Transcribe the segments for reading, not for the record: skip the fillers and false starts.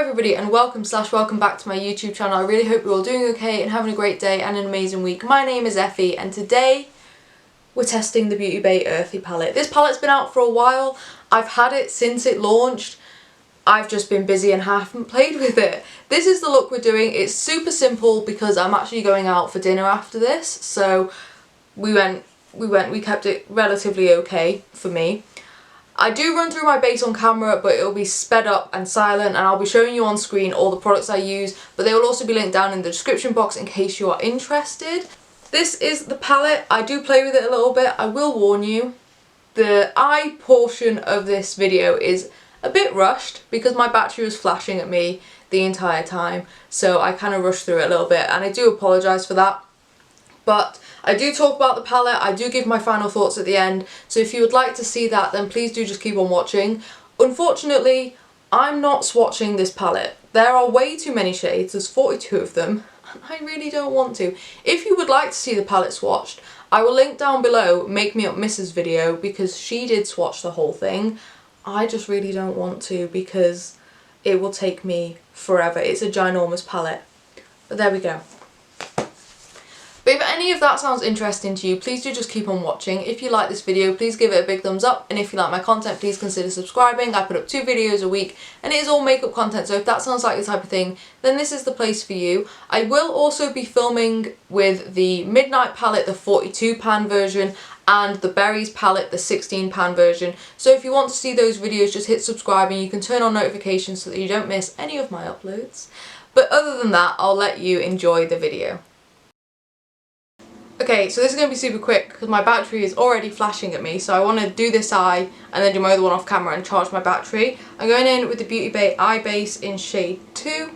everybody and welcome back to my YouTube channel. I really hope you're all doing okay and having a great day and an amazing week. My name is Effy and today we're testing the Beauty Bay Earthy palette. This palette's been out for a while. I've had it since it launched. I've just been busy and haven't played with it. This is the look we're doing. It's super simple because I'm actually going out for dinner after this. So we kept it relatively okay for me. I do run through my base on camera, but it'll be sped up and silent, and I'll be showing you on screen all the products I use, but they will also be linked down in the description box in case you are interested. This is the palette. I do play with it a little bit. I will warn you, the eye portion of this video is a bit rushed because my battery was flashing at me the entire time, so I kind of rushed through it a little bit, and I do apologise for that. But I do talk about the palette, I do give my final thoughts at the end, so if you would like to see that then please do just keep on watching. Unfortunately, I'm not swatching this palette. There are way too many shades, there's 42 of them, and I really don't want to. If you would like to see the palette swatched, I will link down below Make Me Up Mrs. video because she did swatch the whole thing. I just really don't want to because it will take me forever. It's a ginormous palette. But there we go. But if any of that sounds interesting to you, please do just keep on watching. If you like this video, please give it a big thumbs up. And if you like my content, please consider subscribing. I put up 2 videos a week and it is all makeup content. So if that sounds like the type of thing, then this is the place for you. I will also be filming with the Midnight palette, the 42 pan version, and the Berries palette, the 16 pan version. So if you want to see those videos, just hit subscribe and you can turn on notifications so that you don't miss any of my uploads. But other than that, I'll let you enjoy the video. Okay, so this is going to be super quick because my battery is already flashing at me, so I want to do this eye and then do my other one off camera and charge my battery. I'm going in with the Beauty Bay Eye Base in shade 2.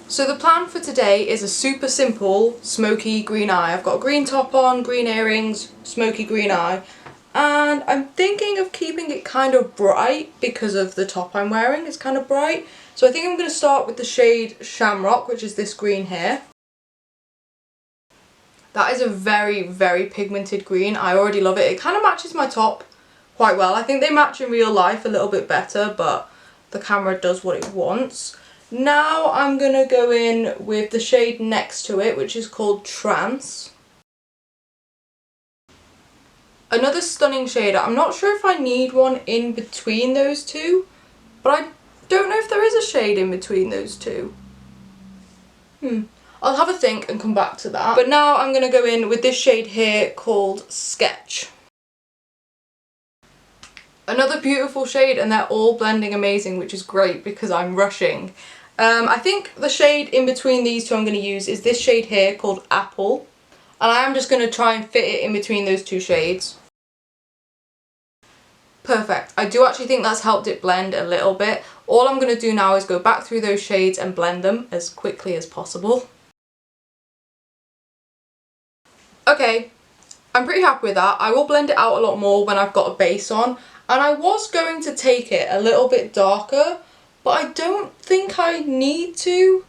So the plan for today is a super simple smoky green eye. I've got a green top on, green earrings, smoky green eye, and I'm thinking of keeping it kind of bright because of the top I'm wearing. It's kind of bright. So I think I'm going to start with the shade Shamrock, which is this green here. That is a very, very pigmented green. I already love it. It kind of matches my top quite well. I think they match in real life a little bit better, but the camera does what it wants. Now I'm going to go in with the shade next to it, which is called Trance. Another stunning shade. I'm not sure if I need one in between those two, but I don't know if there is a shade in between those two. I'll have a think and come back to that. But now I'm going to go in with this shade here called Sketch. Another beautiful shade, and they're all blending amazing, which is great because I'm rushing. I think the shade in between these two I'm going to use is this shade here called Apple. And I am just going to try and fit it in between those two shades. Perfect. I do actually think that's helped it blend a little bit. All I'm going to do now is go back through those shades and blend them as quickly as possible. Okay, I'm pretty happy with that. I will blend it out a lot more when I've got a base on. And I was going to take it a little bit darker, but I don't think I need to.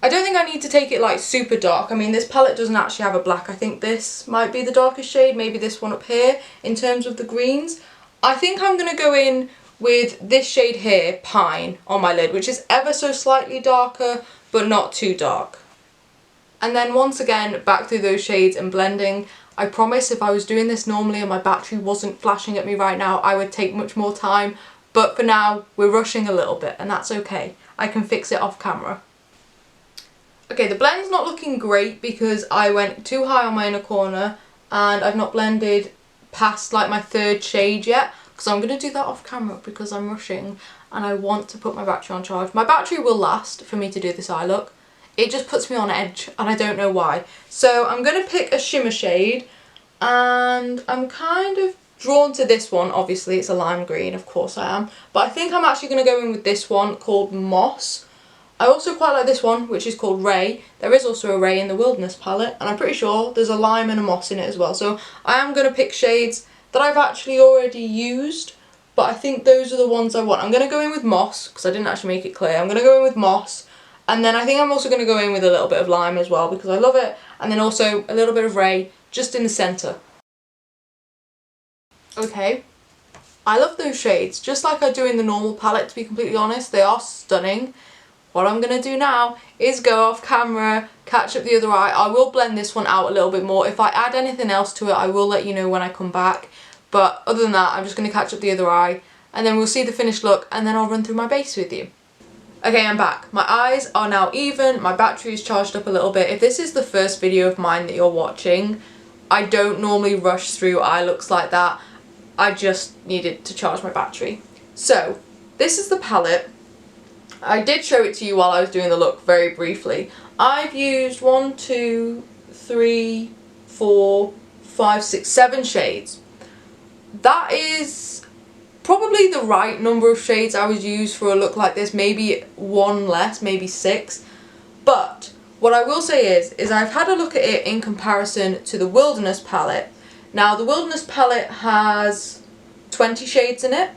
I don't think I need to take it like super dark. I mean, this palette doesn't actually have a black. I think this might be the darkest shade, maybe this one up here in terms of the greens. I think I'm going to go in with this shade here, Pine, on my lid, which is ever so slightly darker, but not too dark. And then once again, back through those shades and blending. I promise if I was doing this normally and my battery wasn't flashing at me right now, I would take much more time. But for now, we're rushing a little bit, and that's okay. I can fix it off camera. Okay, the blend's not looking great because I went too high on my inner corner and I've not blended past like my 3rd shade yet, because I'm going to do that off camera because I'm rushing and I want to put my battery on charge. My battery will last for me to do this eye look. It just puts me on edge and I don't know why. So I'm going to pick a shimmer shade, and I'm kind of drawn to this one. Obviously it's a lime green, of course I am. But I think I'm actually going to go in with this one called Moss. I also quite like this one, which is called Ray. There is also a Ray in the Wilderness palette, and I'm pretty sure there's a lime and a moss in it as well. So I am going to pick shades that I've actually already used, but I think those are the ones I want. I'm going to go in with Moss because I didn't actually make it clear. I'm going to go in with Moss. And then I think I'm also going to go in with a little bit of lime as well because I love it. And then also a little bit of Ray just in the centre. Okay. I love those shades, just like I do in the normal palette, to be completely honest. They are stunning. what I'm going to do now is go off camera, catch up the other eye. I will blend this one out a little bit more. If I add anything else to it, I will let you know when I come back. But other than that, I'm just going to catch up the other eye, and then we'll see the finished look, and then I'll run through my base with you. Okay, I'm back. My eyes are now even, my battery is charged up a little bit. If this is the first video of mine that you're watching, I don't normally rush through eye looks like that. I just needed to charge my battery. So, this is the palette. I did show it to you while I was doing the look very briefly. I've used 1, 2, 3, 4, 5, 6, 7 shades. That is probably the right number of shades I would use for a look like this. Maybe 1 less, maybe 6. But what I will say is I've had a look at it in comparison to the Wilderness palette. Now the Wilderness palette has 20 shades in it,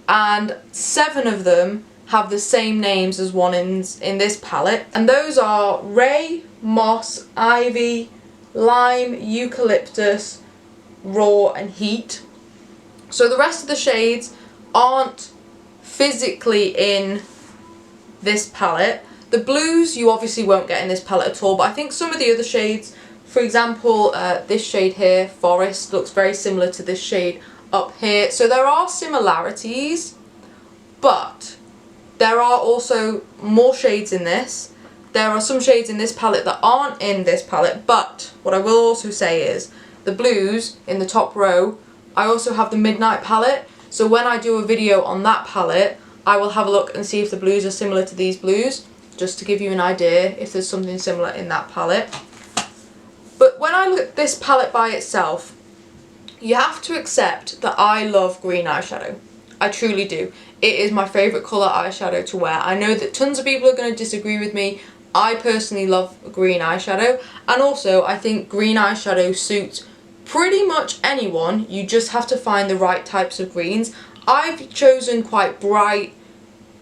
and 7 of them have the same names as one in this palette. And those are Ray, Moss, Ivy, Lime, Eucalyptus, Raw and Heat. So the rest of the shades aren't physically in this palette. The blues you obviously won't get in this palette at all, but I think some of the other shades, for example, this shade here, Forest, looks very similar to this shade up here. So there are similarities, but there are also more shades in this. There are some shades in this palette that aren't in this palette, but what I will also say is the blues in the top row, I also have the Midnight palette. So when I do a video on that palette, I will have a look and see if the blues are similar to these blues, just to give you an idea if there's something similar in that palette. But when I look at this palette by itself, you have to accept that I love green eyeshadow. I truly do. It is my favourite colour eyeshadow to wear. I know that tons of people are going to disagree with me. I personally love green eyeshadow, and also I think green eyeshadow suits pretty much anyone. You just have to find the right types of greens. I've chosen quite bright,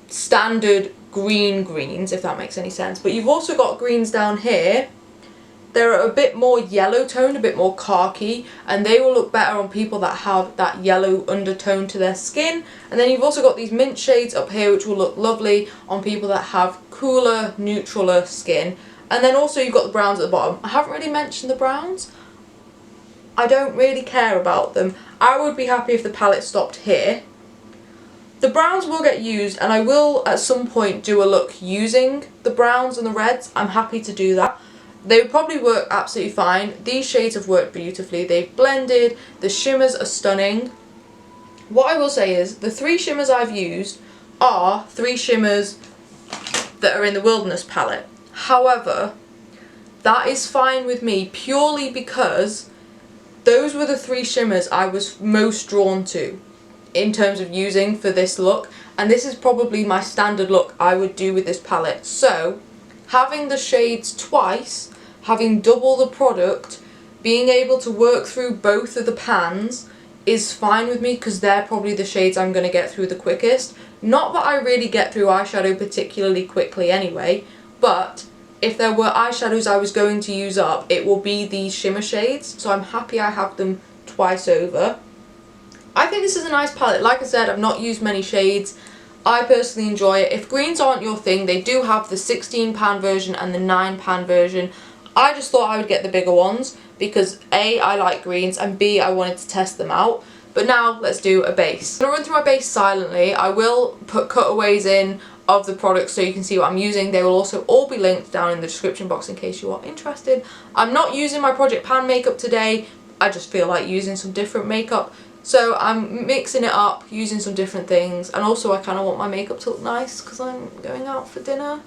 standard greens, if that makes any sense. But you've also got greens down here. They're a bit more yellow toned, a bit more khaki, and they will look better on people that have that yellow undertone to their skin. And then you've also got these mint shades up here, which will look lovely on people that have cooler, neutraler skin. And then also you've got the browns at the bottom. I haven't really mentioned the browns. I don't really care about them. I would be happy if the palette stopped here. The browns will get used, and I will at some point do a look using the browns and the reds. I'm happy to do that. They would probably work absolutely fine. These shades have worked beautifully. They've blended. The shimmers are stunning. What I will say is the 3 shimmers I've used are 3 shimmers that are in the Wilderness palette. However, that is fine with me purely because those were the 3 shimmers I was most drawn to in terms of using for this look, and this is probably my standard look I would do with this palette. So having the shades twice, having double the product, being able to work through both of the pans is fine with me, because they're probably the shades I'm going to get through the quickest. Not that I really get through eyeshadow particularly quickly anyway, but if there were eyeshadows I was going to use up, it will be these shimmer shades, so I'm happy I have them twice over. I think this is a nice palette. Like I said, I've not used many shades. I personally enjoy it. If greens aren't your thing, they do have the 16 pan version and the 9 pan version. I just thought I would get the bigger ones because A, I like greens, and B, I wanted to test them out. But now let's do a base. I'm going to run through my base silently. I will put cutaways in of the products so you can see what I'm using. They will also all be linked down in the description box in case you are interested. I'm not using my Project Pan makeup today. I just feel like using some different makeup. So I'm mixing it up, using some different things, and also I kind of want my makeup to look nice because I'm going out for dinner.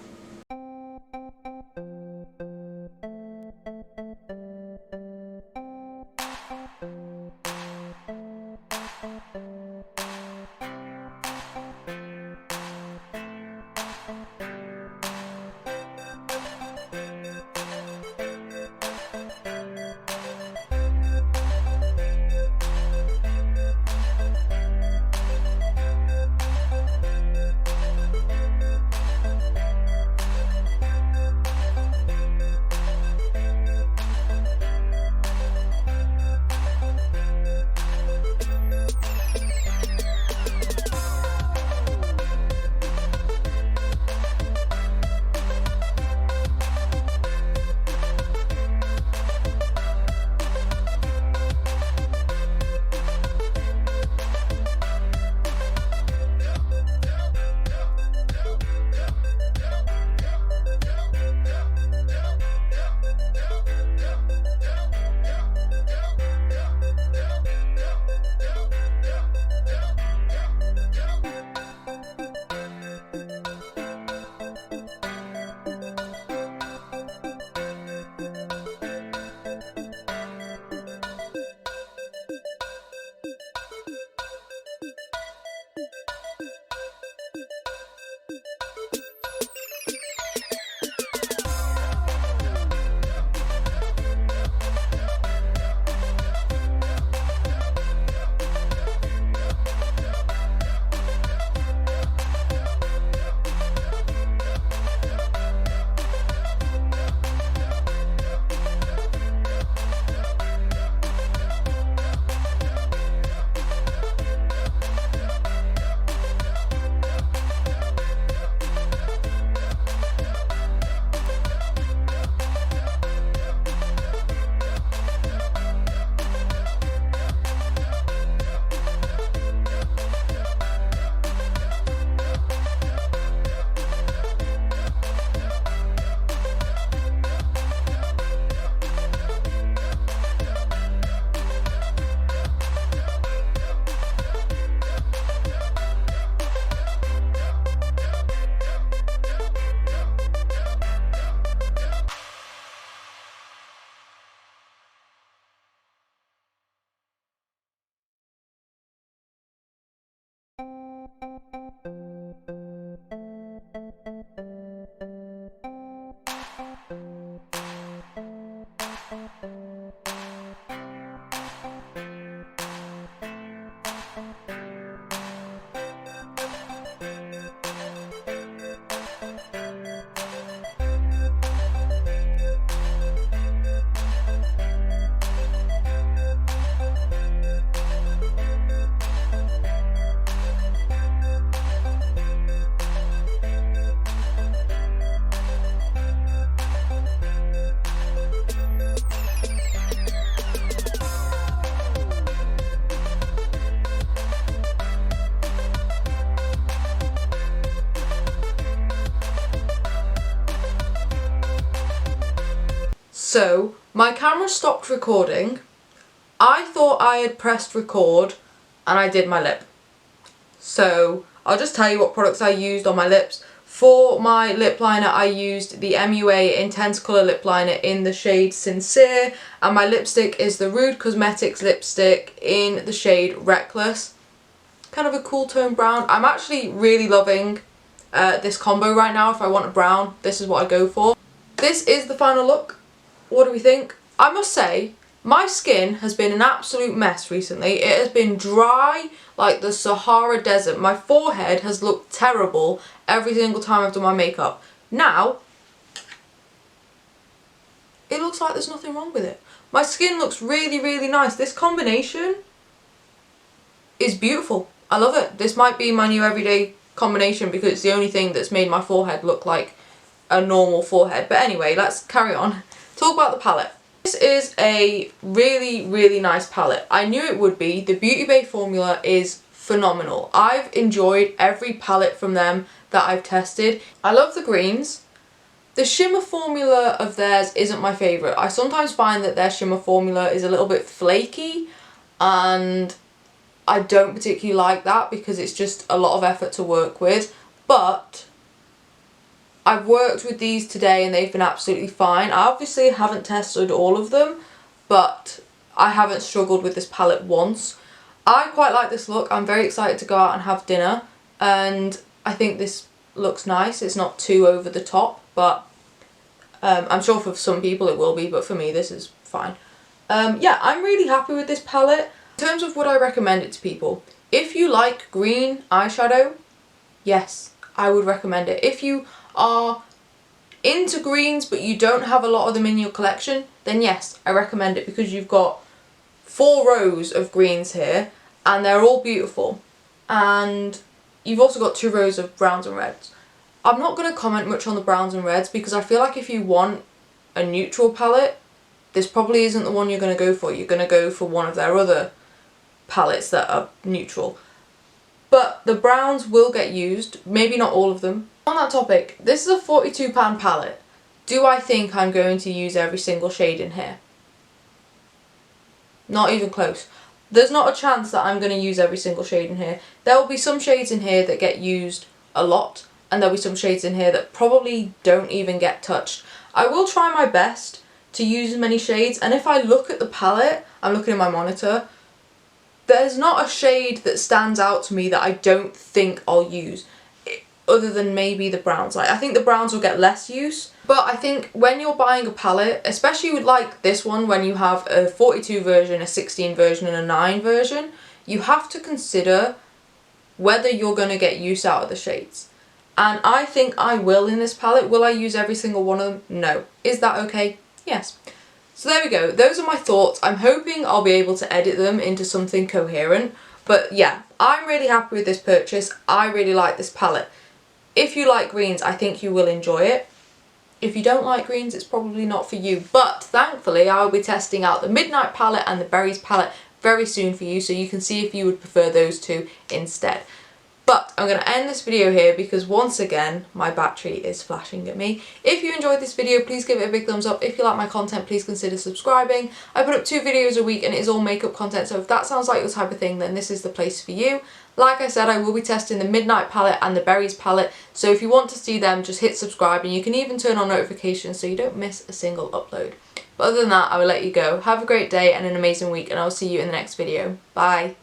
So my camera stopped recording. I thought I had pressed record and I did my lip. So I'll just tell you what products I used on my lips. For my lip liner, I used the MUA Intense Colour Lip Liner in the shade Sincere, and my lipstick is the Rude Cosmetics lipstick in the shade Reckless. Kind of a cool tone brown. I'm actually really loving this combo right now. If I want a brown, this is what I go for. This is the final look. What do we think? I must say, my skin has been an absolute mess recently. It has been dry like the Sahara Desert. My forehead has looked terrible every single time I've done my makeup. Now, it looks like there's nothing wrong with it. My skin looks really, really nice. This combination is beautiful. I love it. This might be my new everyday combination because it's the only thing that's made my forehead look like a normal forehead. But anyway, let's carry on. Talk about the palette. This is a really, really nice palette. I knew it would be. The Beauty Bay formula is phenomenal. I've enjoyed every palette from them that I've tested. I love the greens. The shimmer formula of theirs isn't my favourite. I sometimes find that their shimmer formula is a little bit flaky, and I don't particularly like that because it's just a lot of effort to work with. But I've worked with these today and they've been absolutely fine. I obviously haven't tested all of them, but I haven't struggled with this palette once. I quite like this look. I'm very excited to go out and have dinner, and I think this looks nice. It's not too over the top, but I'm sure for some people it will be, but for me this is fine. Yeah, I'm really happy with this palette. In terms of would I recommend it to people, if you like green eyeshadow, yes, I would recommend it. If you are into greens but you don't have a lot of them in your collection, then yes, I recommend it because you've got 4 rows of greens here and they're all beautiful, and you've also got 2 rows of browns and reds. I'm not going to comment much on the browns and reds because I feel like if you want a neutral palette, this probably isn't the one you're going to go for. You're going to go for one of their other palettes that are neutral. But the browns will get used, maybe not all of them. On that topic, this is a £42 palette. Do I think I'm going to use every single shade in here? Not even close. There's not a chance that I'm going to use every single shade in here. There will be some shades in here that get used a lot, and there'll be some shades in here that probably don't even get touched. I will try my best to use as many shades, and if I look at the palette, I'm looking at my monitor, there's not a shade that stands out to me that I don't think I'll use, other than maybe the browns. Like, I think the browns will get less use, but I think when you're buying a palette, especially with like this one, when you have a 42 version, a 16 version and a 9 version, you have to consider whether you're going to get use out of the shades. And I think I will in this palette. Will I use every single one of them? No. Is that okay? Yes. So there we go. Those are my thoughts. I'm hoping I'll be able to edit them into something coherent. But yeah, I'm really happy with this purchase. I really like this palette. If you like greens, I think you will enjoy it. If you don't like greens, it's probably not for you. But thankfully, I will be testing out the Midnight palette and the Berries palette very soon for you, so you can see if you would prefer those two instead. But I'm going to end this video here because once again my battery is flashing at me. If you enjoyed this video, please give it a big thumbs up. If you like my content, please consider subscribing. I put up 2 videos a week and it is all makeup content, so if that sounds like your type of thing, then this is the place for you. Like I said, I will be testing the Midnight palette and the Berries palette, so if you want to see them, just hit subscribe, and you can even turn on notifications so you don't miss a single upload. But other than that, I will let you go. Have a great day and an amazing week, and I'll see you in the next video. Bye!